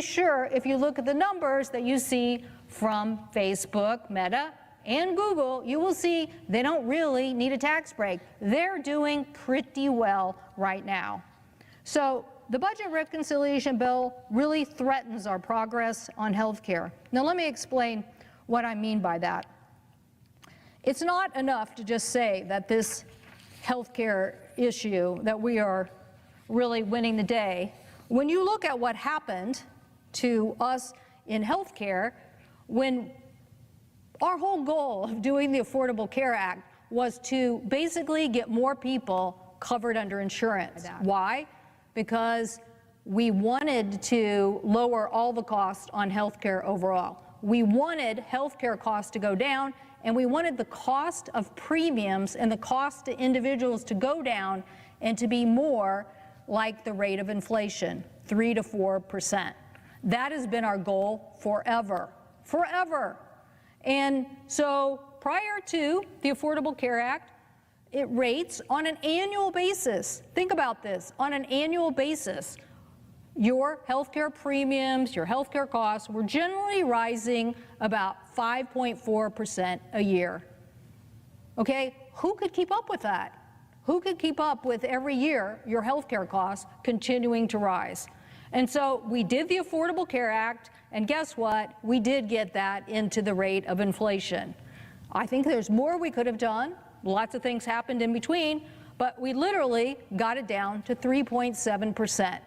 sure if you look at the numbers that you see from Facebook, Meta, and Google, you will see they don't really need a tax break. They're doing pretty well right now. So the budget reconciliation bill really threatens our progress on health care. Now let me explain what I mean by that. It's not enough to just say that this health care issue, that we are really winning the day. When you look at what happened to us in health care, when our whole goal of doing the Affordable Care Act was to basically get more people covered under insurance. Why? Because we wanted to lower all the costs on health care overall. We wanted health care costs to go down, and we wanted the cost of premiums and the cost to individuals to go down and to be more like the rate of inflation, 3 to 4%. That has been our goal forever, forever. And so prior to the Affordable Care Act, it rates on an annual basis. Think about this, on an annual basis, your healthcare premiums, your healthcare costs were generally rising about 5.4% a year. Okay, who could keep up with that? Who could keep up with every year your healthcare costs continuing to rise? And so we did the Affordable Care Act, and guess what? We did get that into the rate of inflation. I think there's more we could have done. Lots of things happened in between, but we literally got it down to 3.7%.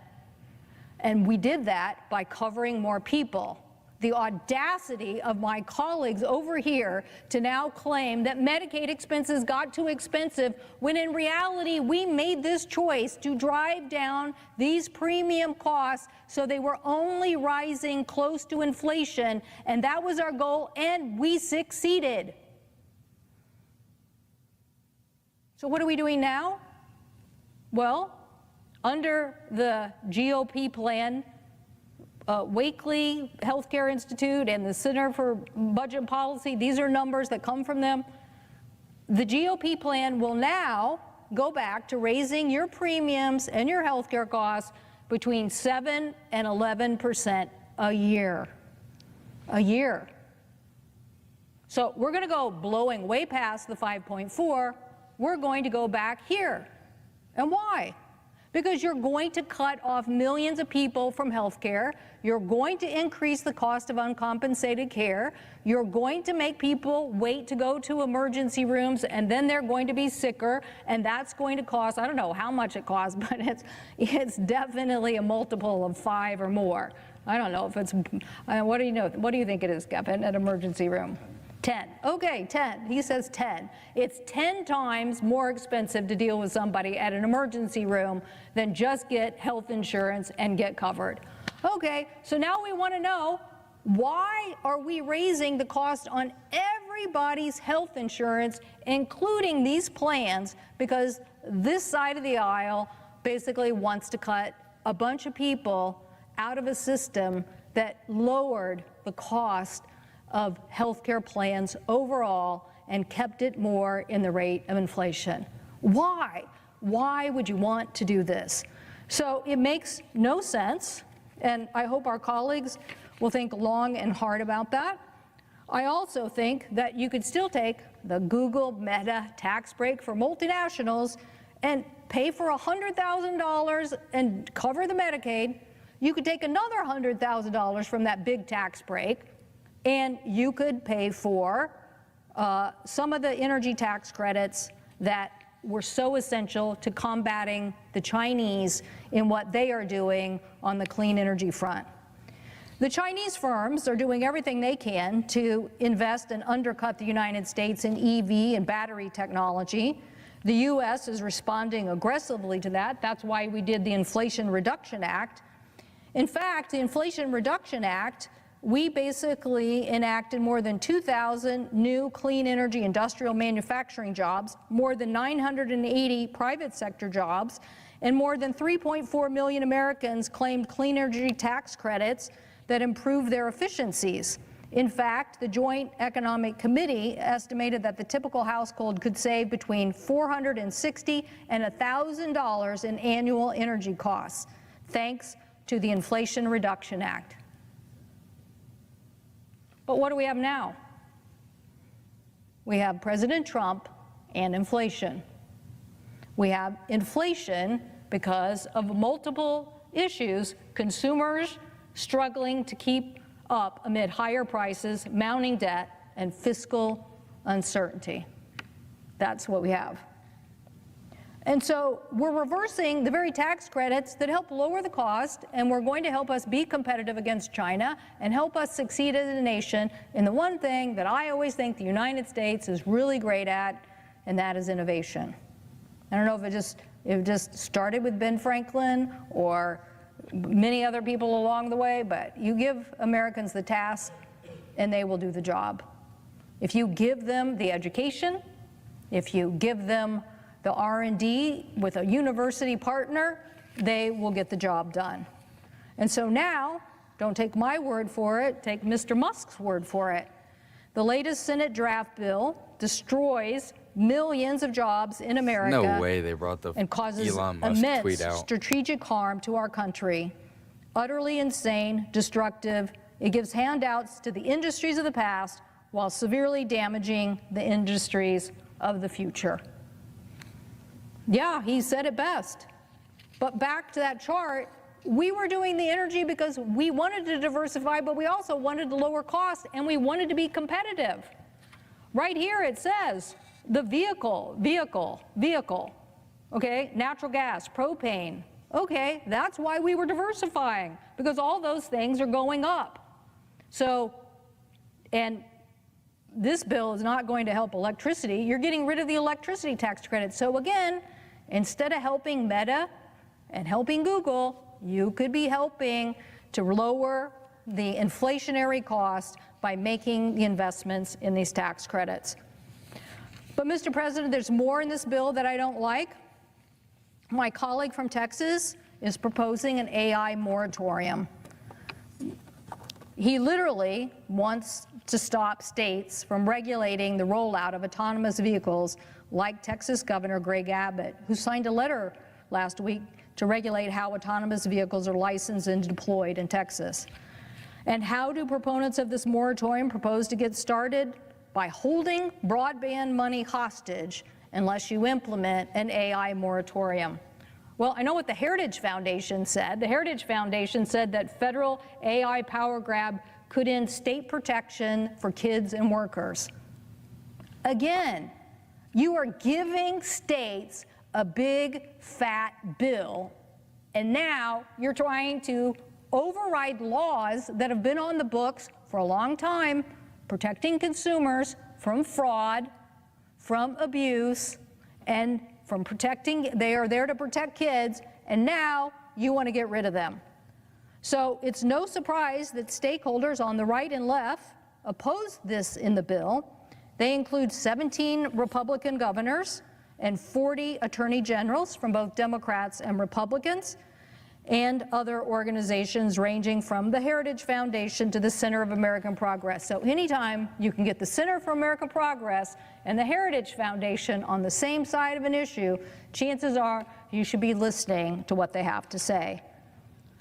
And we did that by covering more people. The audacity of my colleagues over here to now claim that Medicaid expenses got too expensive, when in reality we made this choice to drive down these premium costs so they were only rising close to inflation, and that was our goal, and we succeeded. So what are we doing now? Well, under the GOP plan, Wakely Healthcare Institute and the Center for Budget Policy, these are numbers that come from them. The GOP plan will now go back to raising your premiums and your healthcare costs between 7 and 11% a year. A year. So we're going to go blowing way past the 5.4. We're going to go back here. And why? Because you're going to cut off millions of people from health care. You're going to increase the cost of uncompensated care. You're going to make people wait to go to emergency rooms, and then they're going to be sicker, and that's going to cost, I don't know how much it costs, but it's definitely a multiple of 5 or more. I don't know if it's, what do you know? What do you think it is, Kevin, an emergency room? 10. Okay, 10. He says 10. It's 10 times more expensive to deal with somebody at an emergency room than just get health insurance and get covered. Okay, so now we want to know, why are we raising the cost on everybody's health insurance, including these plans? Because this side of the aisle basically wants to cut a bunch of people out of a system that lowered the cost of healthcare plans overall and kept it more in the rate of inflation. Why? Why would you want to do this? So it makes no sense, and I hope our colleagues will think long and hard about that. I also think that you could still take the Google Meta tax break for multinationals and pay for $100,000 and cover the Medicaid. You could take another $100,000 from that big tax break, and you could pay for some of the energy tax credits that were so essential to combating the Chinese in what they are doing on the clean energy front. The Chinese firms are doing everything they can to invest and undercut the United States in EV and battery technology. The U.S. is responding aggressively to that. That's why we did the Inflation Reduction Act. In fact, the Inflation Reduction Act, we basically enacted more than 2,000 new clean energy industrial manufacturing jobs, more than 980 private sector jobs, and more than 3.4 million Americans claimed clean energy tax credits that improve their efficiencies. In fact, the Joint Economic Committee estimated that the typical household could save between $460 and $1,000 in annual energy costs, thanks to the Inflation Reduction Act. But what do we have now? We have President Trump and inflation. We have inflation because of multiple issues, consumers struggling to keep up amid higher prices, mounting debt, and fiscal uncertainty. That's what we have. And so we're reversing the very tax credits that help lower the cost, and we're going to help us be competitive against China and help us succeed as a nation in the one thing that I always think the United States is really great at, and that is innovation. I don't know if it just started with Ben Franklin or many other people along the way, but you give Americans the task and they will do the job. If you give them the education, if you give them the R&D with a university partner, they will get the job done. And so now, don't take my word for it, take Mr. Musk's word for it. The latest Senate draft bill destroys millions of jobs in America. No way they brought the and causes Elon Musk immense tweet out. Strategic harm to our country. Utterly insane, destructive. It gives handouts to the industries of the past while severely damaging the industries of the future. Yeah, he said it best. But back to that chart, we were doing the energy because we wanted to diversify, but we also wanted to lower costs and we wanted to be competitive. Right here it says the vehicle, okay, natural gas, propane. Okay, that's why we were diversifying, because all those things are going up. So, and this bill is not going to help electricity. You're getting rid of the electricity tax credit. So again, instead of helping Meta and helping Google, you could be helping to lower the inflationary cost by making the investments in these tax credits. But Mr. President, there's more in this bill that I don't like. My colleague from Texas is proposing an AI moratorium. He literally wants to stop states from regulating the rollout of autonomous vehicles, like Texas Governor Greg Abbott, who signed a letter last week to regulate how autonomous vehicles are licensed and deployed in Texas. And how do proponents of this moratorium propose to get started? By holding broadband money hostage unless you implement an AI moratorium. Well, I know what the Heritage Foundation said. The Heritage Foundation said that federal AI power grab could end state protection for kids and workers. Again, you are giving states a big fat bill, and now you're trying to override laws that have been on the books for a long time, protecting consumers from fraud, from abuse, and from protecting, they are there to protect kids, and now you want to get rid of them. So it's no surprise that stakeholders on the right and left oppose this in the bill. They include 17 Republican governors and 40 attorney generals from both Democrats and Republicans, and other organizations ranging from the Heritage Foundation to the Center of American Progress. So anytime you can get the Center for American Progress and the Heritage Foundation on the same side of an issue, chances are you should be listening to what they have to say.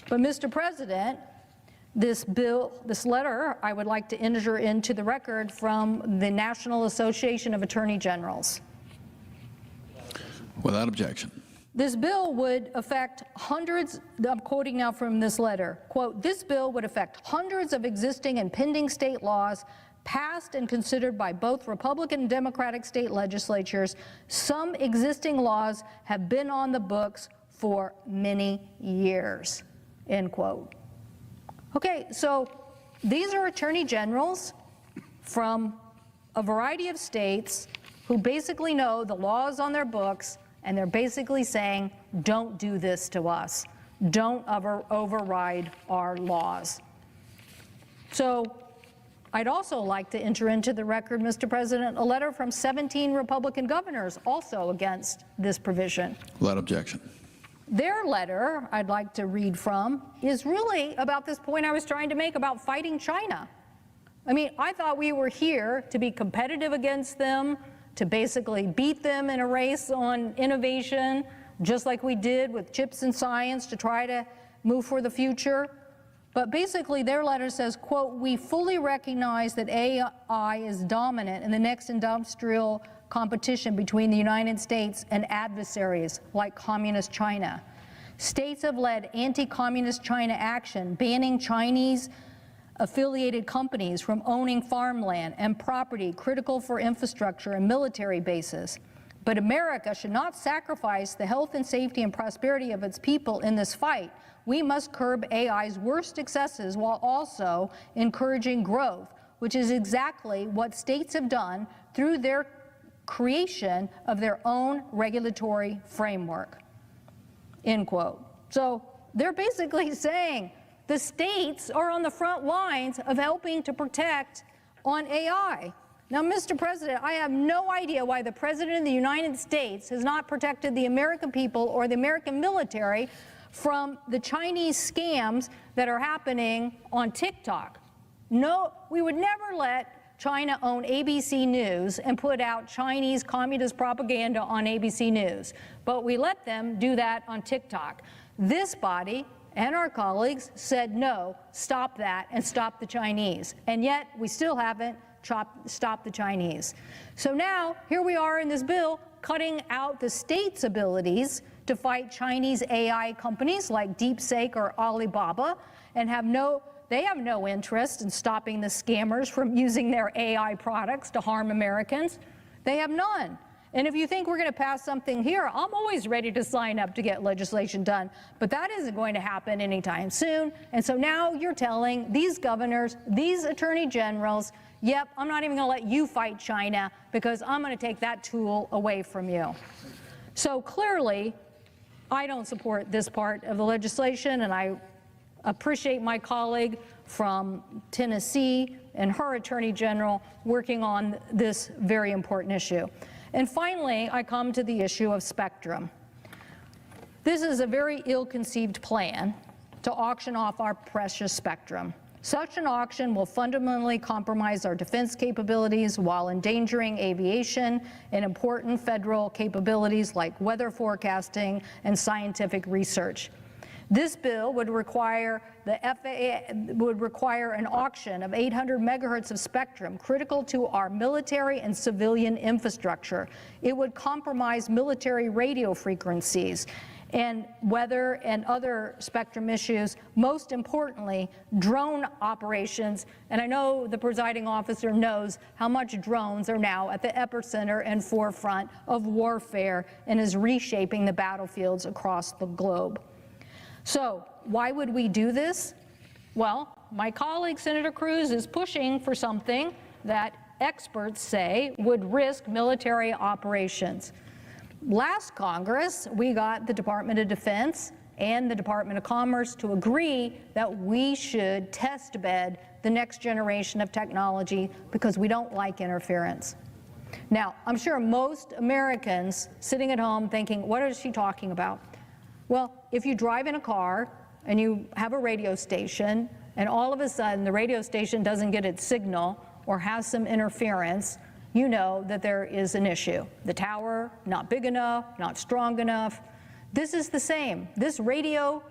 But Mr. President, this bill, this letter, I would like to enter into the record from the National Association of Attorney Generals. Without objection. This bill would affect hundreds, I'm quoting now from this letter, quote, this bill would affect hundreds of existing and pending state laws passed and considered by both Republican and Democratic state legislatures. Some existing laws have been on the books for many years, end quote. Okay, so these are attorney generals from a variety of states who basically know the laws on their books, and they're basically saying, don't do this to us. Don't override our laws. So I'd also like to enter into the record, Mr. President, a letter from 17 Republican governors also against this provision. Without objection. Their letter, I'd like to read from, is really about this point I was trying to make about fighting China. I mean, I thought we were here to be competitive against them, to basically beat them in a race on innovation, just like we did with chips and science to try to move for the future. But basically their letter says, quote, "We fully recognize that AI is dominant in the next industrial competition between the United States and adversaries like Communist China. States have led anti-Communist China action, banning Chinese affiliated companies from owning farmland and property critical for infrastructure and military bases. But America should not sacrifice the health and safety and prosperity of its people in this fight. We must curb AI's worst excesses while also encouraging growth, which is exactly what states have done through their creation of their own regulatory framework." End quote. So they're basically saying the states are on the front lines of helping to protect on AI. Now, Mr. President, I have no idea why the President of the United States has not protected the American people or the American military from the Chinese scams that are happening on TikTok. No, we would never let China own ABC News and put out Chinese communist propaganda on ABC News, but we let them do that on TikTok. This body and our colleagues said, no, stop that and stop the Chinese. And yet we still haven't stopped the Chinese. So now here we are in this bill cutting out the state's abilities to fight Chinese AI companies like DeepSeek or Alibaba, and they have no interest in stopping the scammers from using their AI products to harm Americans. They have none. And if you think we're going to pass something here, I'm always ready to sign up to get legislation done. But that isn't going to happen anytime soon. And so now you're telling these governors, these attorney generals, yep, I'm not even going to let you fight China because I'm going to take that tool away from you. So clearly, I don't support this part of the legislation, and I appreciate my colleague from Tennessee and her attorney general working on this very important issue. And finally, I come to the issue of spectrum. This is a very ill-conceived plan to auction off our precious spectrum. Such an auction will fundamentally compromise our defense capabilities while endangering aviation and important federal capabilities like weather forecasting and scientific research. This bill would require the FAA would require an auction of 800 megahertz of spectrum critical to our military and civilian infrastructure. It would compromise military radio frequencies and weather and other spectrum issues, most importantly, drone operations. And I know the presiding officer knows how much drones are now at the epicenter and forefront of warfare and is reshaping the battlefields across the globe. So why would we do this? Well, my colleague Senator Cruz is pushing for something that experts say would risk military operations. Last Congress, we got the Department of Defense and the Department of Commerce to agree that we should test bed the next generation of technology because we don't like interference. Now, I'm sure most Americans sitting at home thinking, what is she talking about? Well, if you drive in a car and you have a radio station and all of a sudden the radio station doesn't get its signal or has some interference, you know that there is an issue. The tower, not big enough, not strong enough. This is the same. This radio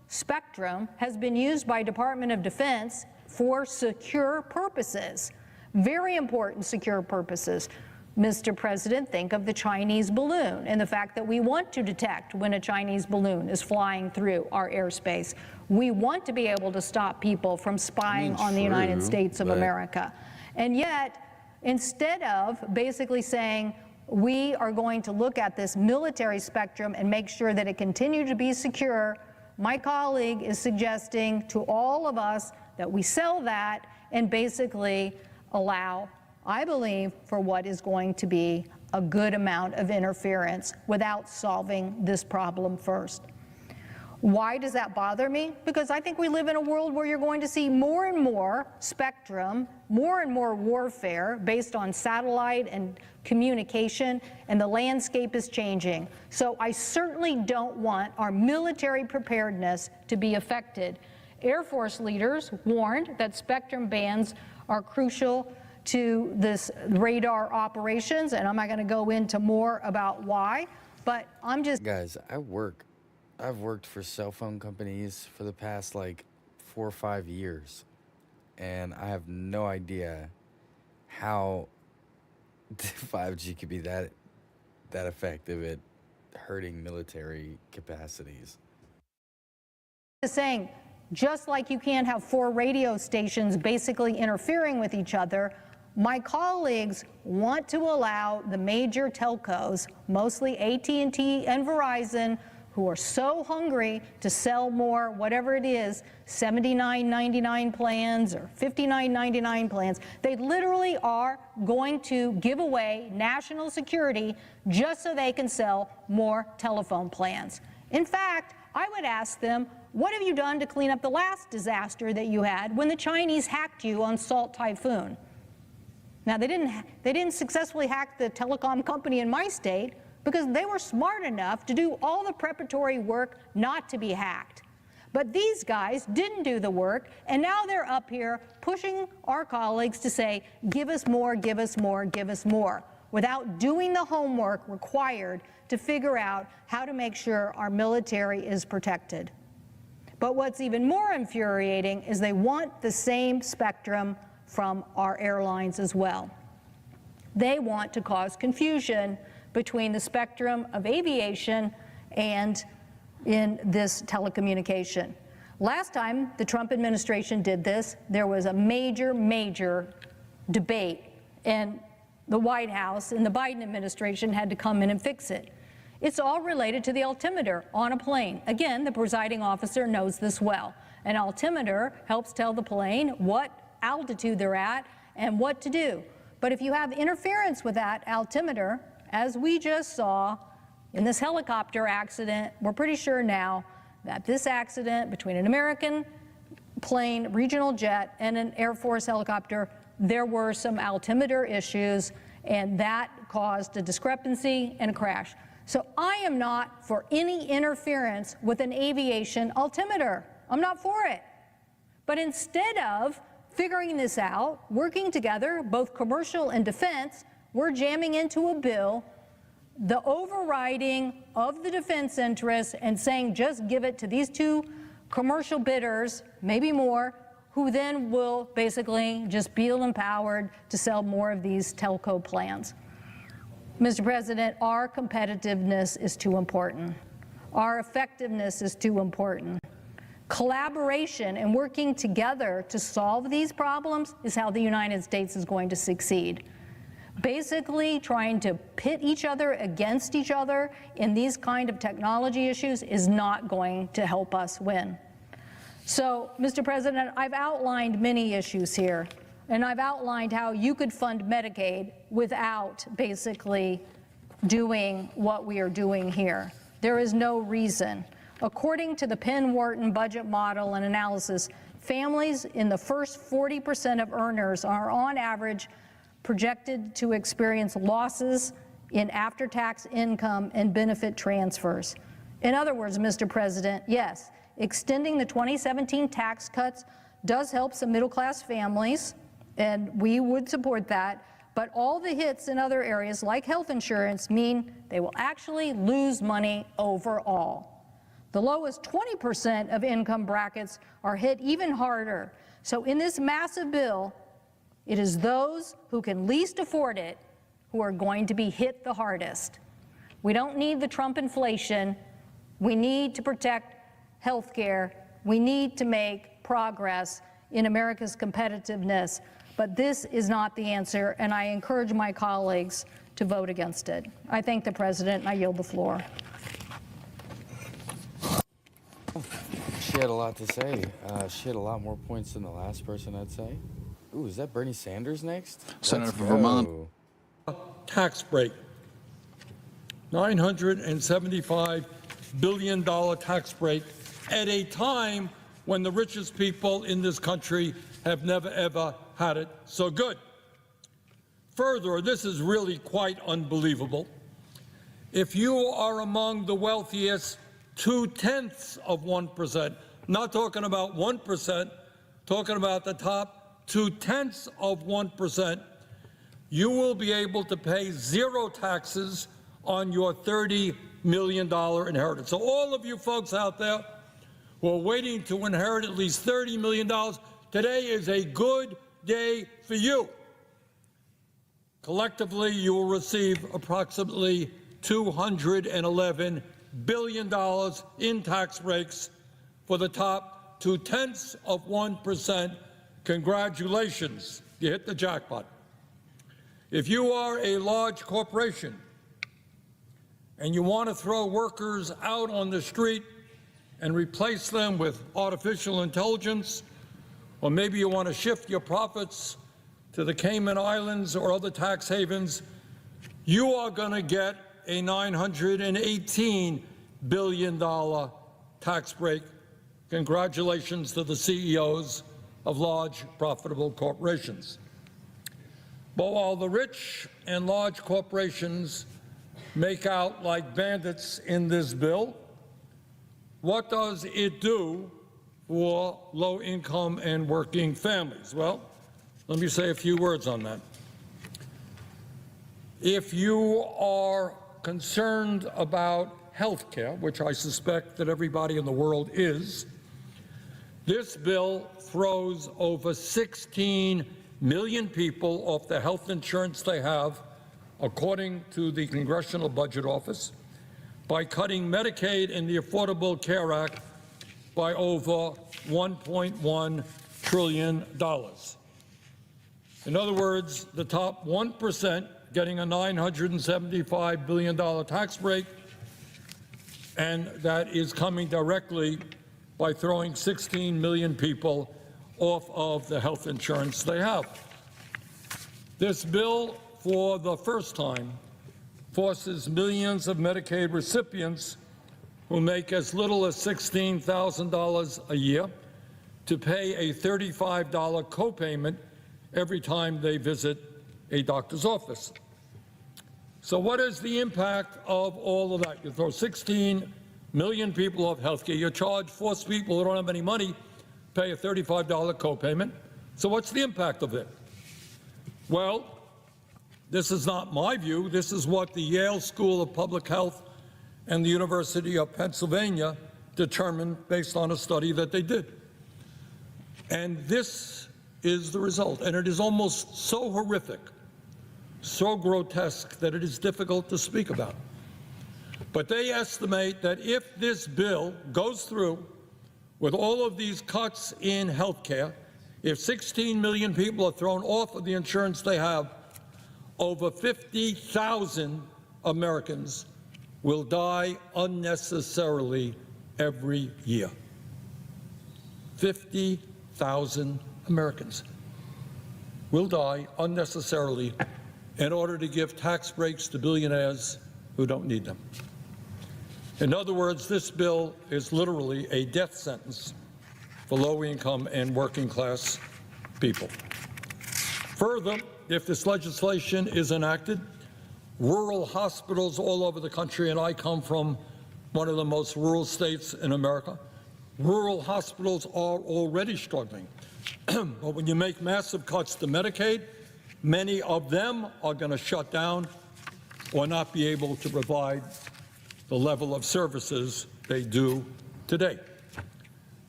spectrum has been used by Department of Defense for secure purposes, very important secure purposes. Mr. President, think of the Chinese balloon and the fact that we want to detect when a Chinese balloon is flying through our airspace. We want to be able to stop people from spying on the United States of America. And yet, instead of basically saying, we are going to look at this military spectrum and make sure that it continues to be secure, my colleague is suggesting to all of us that we sell that and basically allow, I believe, for what is going to be a good amount of interference without solving this problem first. Why does that bother me? Because I think we live in a world where you're going to see more and more spectrum, more and more warfare based on satellite and communication, and the landscape is changing. So I certainly don't want our military preparedness to be affected. Air Force leaders warned that spectrum bands are crucial to this radar operations, and I'm not going to go into more about why, but I'm just... Guys, I've worked for cell phone companies for the past like 4 or 5 years, and I have no idea how 5G could be that effective at hurting military capacities. Saying, just like you can't have 4 radio stations basically interfering with each other, my colleagues want to allow the major telcos, mostly AT&T and Verizon, who are so hungry to sell more, whatever it is, $79.99 plans or $59.99 plans. They literally are going to give away national security just so they can sell more telephone plans. In fact, I would ask them, what have you done to clean up the last disaster that you had when the Chinese hacked you on Salt Typhoon? Now, they didn't successfully hack the telecom company in my state because they were smart enough to do all the preparatory work not to be hacked. But these guys didn't do the work, and now they're up here pushing our colleagues to say, give us more, give us more, give us more, without doing the homework required to figure out how to make sure our military is protected. But what's even more infuriating is they want the same spectrum from our airlines as well. They want to cause confusion between the spectrum of aviation and in this telecommunication. Last time the Trump administration did this, there was a major debate, and the White House and the Biden administration had to come in and fix it. It's all related to the altimeter on a plane. Again, the presiding officer knows this well. An altimeter helps tell the plane what altitude they're at and what to do. But if you have interference with that altimeter, as we just saw in this helicopter accident, we're pretty sure now that this accident between an American plane, regional jet, and an Air Force helicopter, there were some altimeter issues, and that caused a discrepancy and a crash. So I am not for any interference with an aviation altimeter. I'm not for it. But instead of figuring this out, working together, both commercial and defense, we're jamming into a bill the overriding of the defense interests and saying just give it to these 2 commercial bidders, maybe more, who then will basically just feel empowered to sell more of these telco plans. Mr. President, our competitiveness is too important. Our effectiveness is too important. Collaboration and working together to solve these problems is how the United States is going to succeed. Basically, trying to pit each other against each other in these kind of technology issues is not going to help us win. So, Mr. President, I've outlined many issues here, and I've outlined how you could fund Medicaid without basically doing what we are doing here. There is no reason. According to the Penn-Wharton budget model and analysis, families in the first 40% of earners are on average projected to experience losses in after-tax income and benefit transfers. In other words, Mr. President, yes, extending the 2017 tax cuts does help some middle-class families, and we would support that, but all the hits in other areas like health insurance mean they will actually lose money overall. The lowest 20% of income brackets are hit even harder. So in this massive bill, it is those who can least afford it who are going to be hit the hardest. We don't need the Trump inflation. We need to protect health care. We need to make progress in America's competitiveness. But this is not the answer, and I encourage my colleagues to vote against it. I thank the President, and I yield the floor. She had a lot to say. She had a lot more points than the last person, I'd say. Ooh, is that Bernie Sanders next? Senator from Vermont. Tax break. $975 billion tax break at a time when the richest people in this country have never, ever had it so good. Further, this is really quite unbelievable. If you are among the wealthiest 0.2%, not talking about 1%, talking about the top 0.2%, you will be able to pay 0 taxes on your $30 million inheritance. So all of you folks out there who are waiting to inherit at least $30 million, today is a good day for you. Collectively, you will receive approximately $211 billion in tax breaks for the top 0.2%. Congratulations, you hit the jackpot. If you are a large corporation and you want to throw workers out on the street and replace them with artificial intelligence, or maybe you want to shift your profits to the Cayman Islands or other tax havens, you are going to get a $918 billion tax break. Congratulations to the CEOs of large, profitable corporations. But while the rich and large corporations make out like bandits in this bill, what does it do for low-income and working families? Well, let me say a few words on that. If you are concerned about health care, which I suspect that everybody in the world is, this bill throws over 16 million people off the health insurance they have, according to the Congressional Budget Office, by cutting Medicaid and the Affordable Care Act by over $1.1 trillion. In other words, the top 1% getting a $975 billion tax break, and that is coming directly by throwing 16 million people off of the health insurance they have. This bill, for the first time, forces millions of Medicaid recipients who make as little as $16,000 a year to pay a $35 copayment every time they visit a doctor's office. So what is the impact of all of that? You throw 16 million people off health care. You force people who don't have any money pay a $35 copayment. So what's the impact of it? Well, this is not my view. This is what the Yale School of Public Health and the University of Pennsylvania determined based on a study that they did. And this is the result. And it is almost so horrific, so grotesque, that it is difficult to speak about. But they estimate that if this bill goes through with all of these cuts in health care, if 16 million people are thrown off of the insurance they have, over 50,000 Americans will die unnecessarily every year. 50,000 Americans will die unnecessarily in order to give tax breaks to billionaires who don't need them. In other words, this bill is literally a death sentence for low-income and working-class people. Further, if this legislation is enacted, rural hospitals all over the country, and I come from one of the most rural states in America, rural hospitals are already struggling. But when you make massive cuts to Medicaid, many of them are going to shut down or not be able to provide the level of services they do today.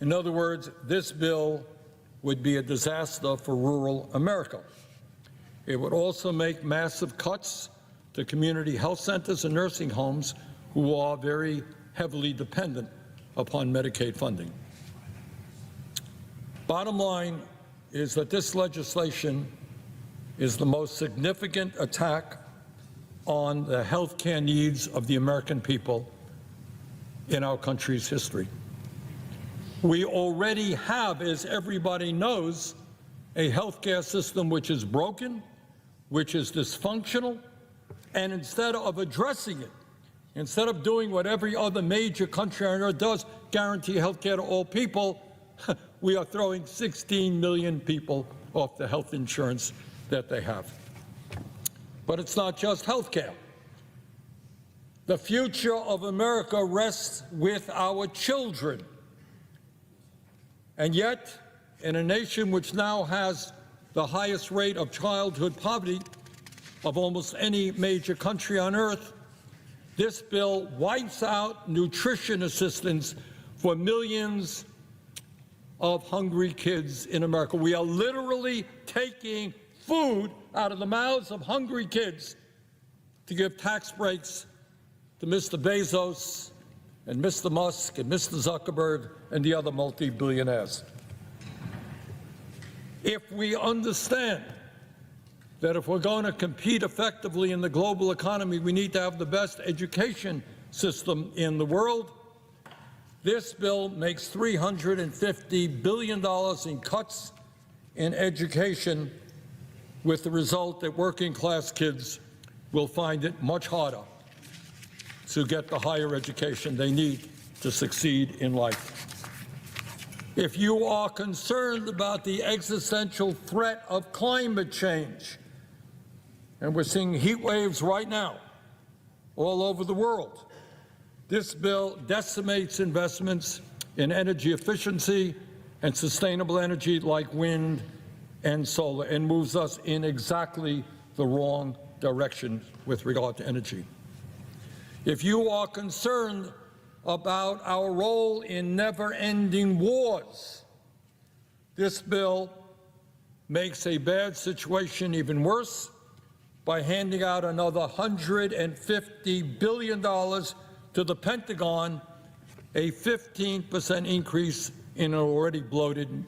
In other words, this bill would be a disaster for rural America. It would also make massive cuts to community health centers and nursing homes who are very heavily dependent upon Medicaid funding. Bottom line is that this legislation is the most significant attack on the health care needs of the American people in our country's history. We already have, as everybody knows, a health care system which is broken, which is dysfunctional, and instead of addressing it, instead of doing what every other major country on earth does, guarantee health care to all people, we are throwing 16 million people off the health insurance that they have. But it's not just health care. The future of America rests with our children. And yet, in a nation which now has the highest rate of childhood poverty of almost any major country on earth, this bill wipes out nutrition assistance for millions of hungry kids in America. We are literally taking food out of the mouths of hungry kids to give tax breaks to Mr. Bezos and Mr. Musk and Mr. Zuckerberg and the other multi-billionaires. If we understand that if we're going to compete effectively in the global economy, we need to have the best education system in the world, this bill makes $350 billion in cuts in education, with the result that working-class kids will find it much harder to get the higher education they need to succeed in life. If you are concerned about the existential threat of climate change, and we're seeing heat waves right now all over the world, this bill decimates investments in energy efficiency and sustainable energy like wind and solar, and moves us in exactly the wrong direction with regard to energy. If you are concerned about our role in never-ending wars, this bill makes a bad situation even worse by handing out another $150 billion to the Pentagon, a 15% increase in an already bloated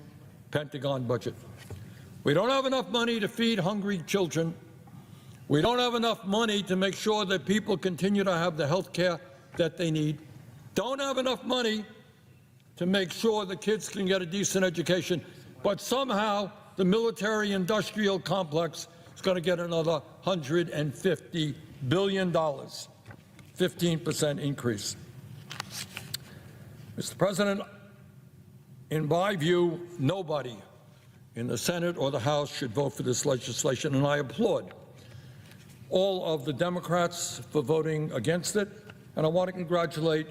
Pentagon budget. We don't have enough money to feed hungry children. We don't have enough money to make sure that people continue to have the health care that they need. Don't have enough money to make sure the kids can get a decent education. But somehow the military-industrial complex is going to get another $150 billion, 15% increase. Mr. President, in my view, nobody in the Senate or the House should vote for this legislation, and I applaud all of the Democrats for voting against it, and I want to congratulate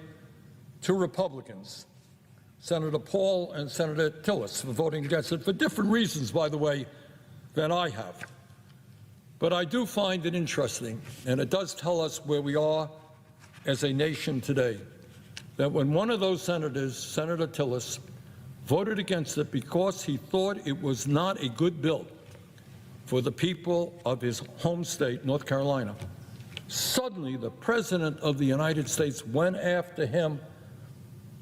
two Republicans, Senator Paul and Senator Tillis, for voting against it for different reasons, by the way, than I have. But I do find it interesting, and it does tell us where we are as a nation today, that when one of those senators, Senator Tillis, voted against it because he thought it was not a good bill for the people of his home state, North Carolina, suddenly the President of the United States went after him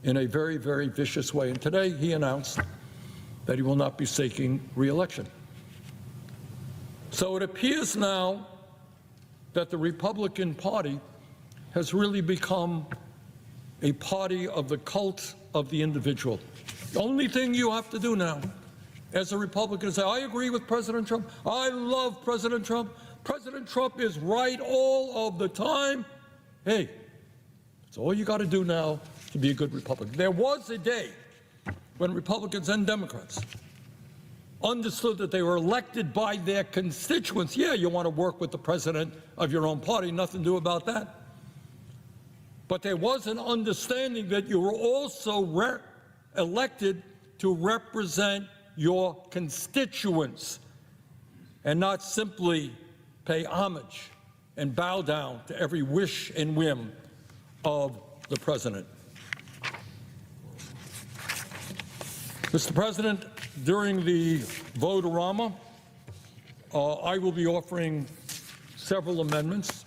in a very, very vicious way. And today he announced that he will not be seeking re-election. So it appears now that the Republican Party has really become a party of the cult of the individual. The only thing you have to do now as a Republican is say, I agree with President Trump. I love President Trump. President Trump is right all of the time. Hey, that's all you got to do now to be a good Republican. There was a day when Republicans and Democrats understood that they were elected by their constituents. Yeah, you want to work with the president of your own party, nothing to do about that. But there was an understanding that you were also elected to represent your constituents and not simply pay homage and bow down to every wish and whim of the president. Mr. President, during the vote-a-rama, I will be offering several amendments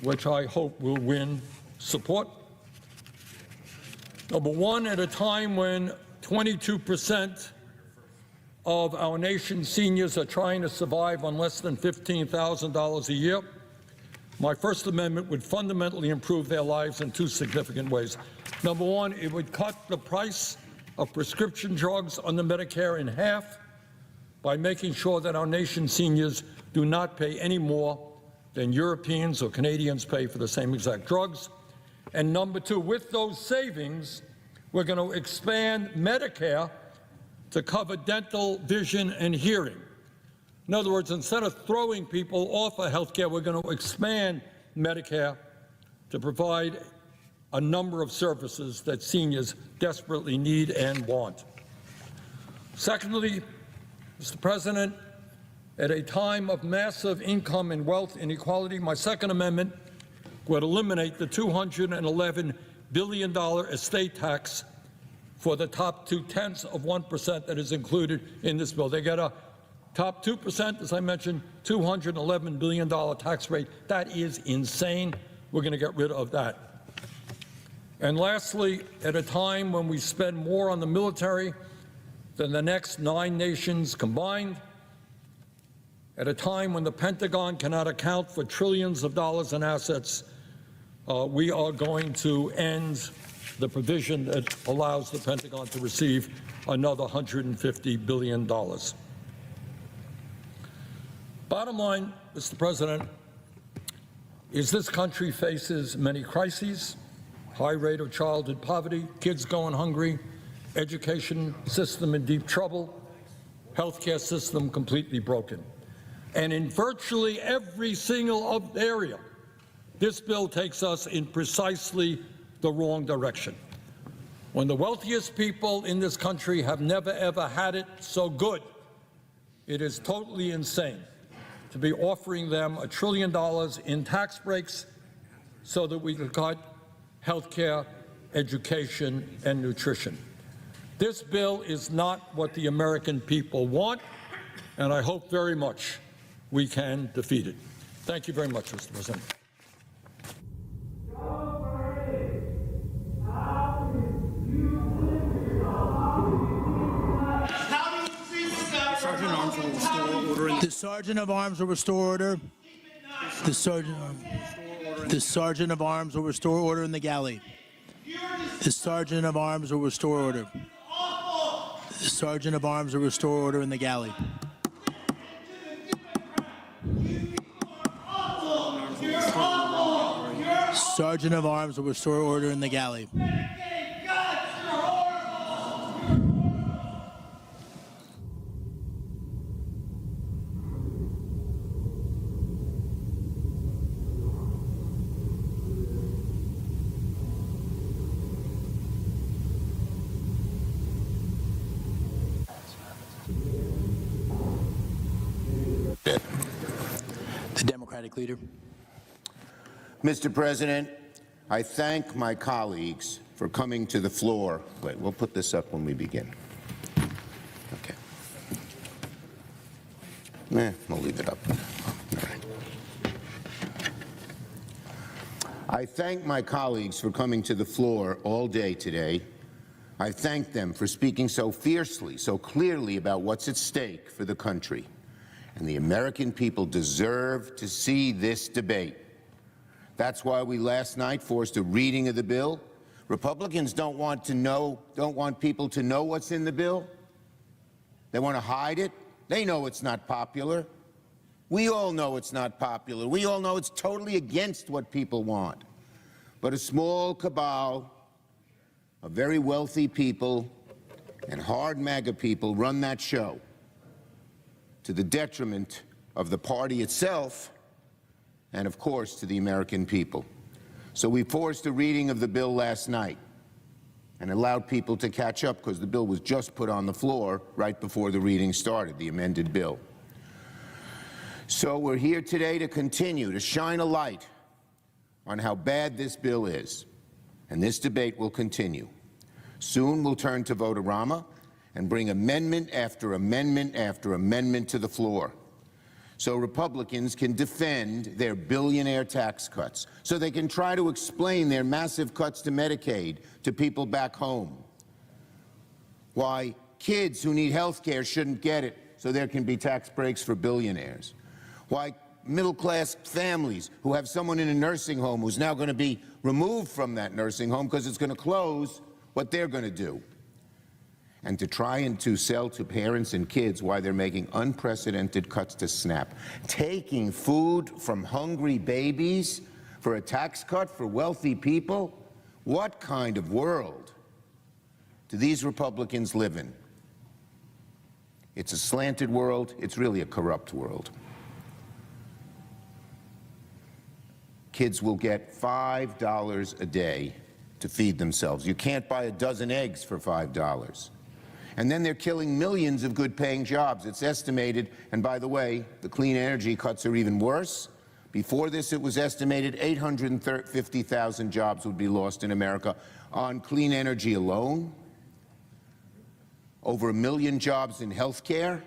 which I hope will win support. Number one, at a time when 22% of our nation's seniors are trying to survive on less than $15,000 a year, my first amendment would fundamentally improve their lives in two significant ways. Number one, it would cut the price of prescription drugs under Medicare in half by making sure that our nation's seniors do not pay any more than Europeans or Canadians pay for the same exact drugs. And number two, with those savings, we're going to expand Medicare to cover dental, vision, and hearing. In other words, instead of throwing people off of health care, we're going to expand Medicare to provide a number of services that seniors desperately need and want. Secondly, Mr. President, at a time of massive income and wealth inequality, my second amendment would eliminate the $211 billion estate tax for the top 0.2% that is included in this bill. They get a top 2%, as I mentioned, $211 billion tax rate. That is insane. We're going to get rid of that. And lastly, at a time when we spend more on the military than the next 9 nations combined, at a time when the Pentagon cannot account for trillions of dollars in assets, we are going to end the provision that allows the Pentagon to receive another $150 billion. Bottom line, Mr. President, is this country faces many crises: high rate of childhood poverty, kids going hungry, education system in deep trouble, healthcare system completely broken. And in virtually every single area, this bill takes us in precisely the wrong direction. When the wealthiest people in this country have never ever had it so good, it is totally insane to be offering them $1 trillion in tax breaks so that we can cut health care, education, and nutrition. This bill is not what the American people want, and I hope very much we can defeat it. Thank you very much, Mr. President. The Sergeant of Arms will restore order. The Sergeant of Arms will restore order in the galley. The Sergeant of Arms will restore order. The Sergeant of Arms will restore order in the galley. Sergeant of Arms will restore order in the galley. The Democratic leader. Mr. President, I thank my colleagues for coming to the floor. Wait, we'll put this up when we begin. Okay. We'll leave it up. All right. I thank my colleagues for coming to the floor all day today. I thank them for speaking so fiercely, so clearly about what's at stake for the country. And the American people deserve to see this debate. That's why we last night forced a reading of the bill. Republicans don't want people to know what's in the bill. They want to hide it. They know it's not popular. We all know it's not popular. We all know it's totally against what people want. But a small cabal of very wealthy people and hard MAGA people run that show to the detriment of the party itself and, of course, to the American people. So we forced a reading of the bill last night and allowed people to catch up because the bill was just put on the floor right before the reading started, the amended bill. So we're here today to continue to shine a light on how bad this bill is, and this debate will continue. Soon we'll turn to vote-a-rama and bring amendment after amendment after amendment to the floor, so Republicans can defend their billionaire tax cuts, so they can try to explain their massive cuts to Medicaid to people back home, why kids who need health care shouldn't get it so there can be tax breaks for billionaires, why middle-class families who have someone in a nursing home who's now going to be removed from that nursing home because it's going to close, what they're going to do, and to try and to sell to parents and kids why they're making unprecedented cuts to SNAP, taking food from hungry babies for a tax cut for wealthy people. What kind of world do these Republicans live in? It's a slanted world. It's really a corrupt world. Kids will get $5 a day to feed themselves. You can't buy a dozen eggs for $5. And then they're killing millions of good-paying jobs. It's estimated, and by the way, the clean energy cuts are even worse. Before this, it was estimated 850,000 jobs would be lost in America on clean energy alone. over 1 million jobs in healthcare,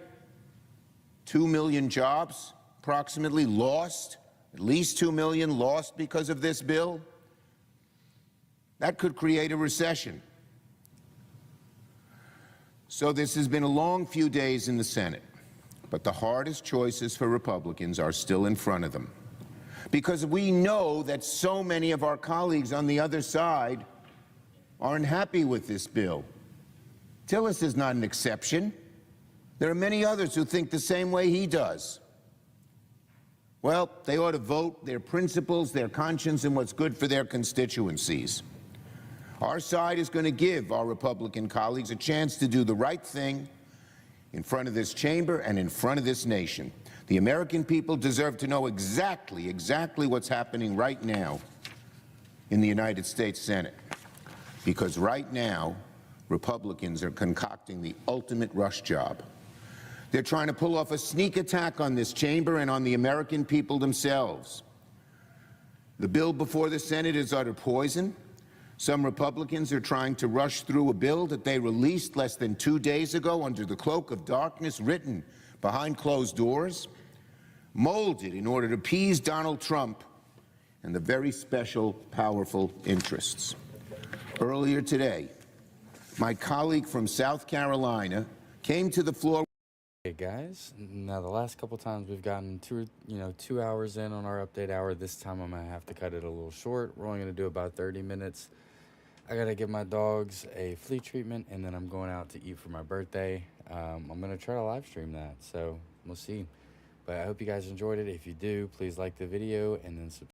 2 million jobs approximately lost, at least 2 million lost because of this bill. That could create a recession. So this has been a long few days in the Senate, but the hardest choices for Republicans are still in front of them, because we know that so many of our colleagues on the other side aren't happy with this bill. Tillis is not an exception. There are many others who think the same way he does. Well, they ought to vote their principles, their conscience, and what's good for their constituencies. Our side is going to give our Republican colleagues a chance to do the right thing in front of this chamber and in front of this nation. The American people deserve to know exactly what's happening right now in the United States Senate. Because right now, Republicans are concocting the ultimate rush job. They're trying to pull off a sneak attack on this chamber and on the American people themselves. The bill before the Senate is utter poison. Some Republicans are trying to rush through a bill that they released less than 2 days ago under the cloak of darkness, written behind closed doors, molded in order to appease Donald Trump and the very special, powerful interests. Earlier today, my colleague from South Carolina came to the floor. Hey guys, now the last couple times we've gotten 2 hours in on our update hour. This time I'm gonna have to cut it a little short. We're only gonna do about 30 minutes. I gotta give my dogs a flea treatment, and then I'm going out to eat for my birthday. I'm gonna try to live stream that, so we'll see. But I hope you guys enjoyed it. If you do, please like the video and then subscribe.